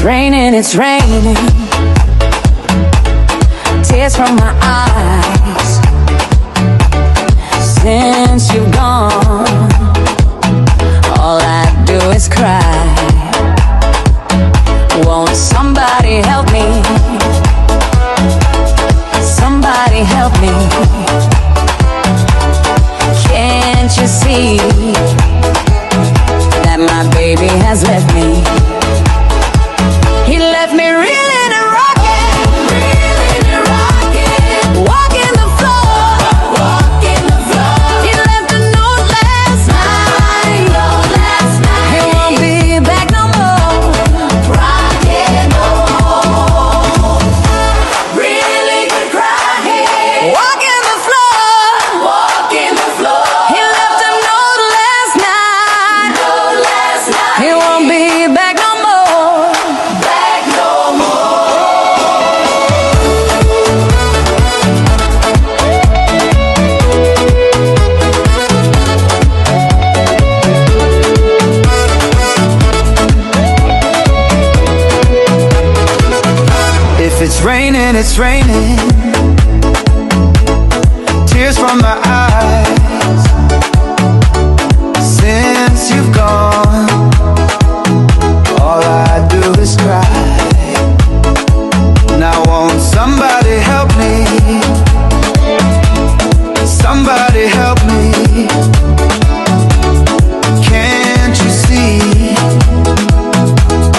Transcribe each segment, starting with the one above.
It's raining, tears from my eyes. Since you've gone, all I do is cry. Won't somebody help me? Somebody help me. Can't you see that my baby has left me? He left me reeling and rocking, walking the floor. He left a note last night. He won't be back no more. Rocking no more. Really good crying. Walking the floor. He left a note last night. He won't be back no more. It's raining, tears from my eyes. Since you've gone, all I do is cry. Now won't somebody help me? Somebody help me. Can't you see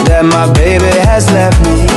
that my baby has left me?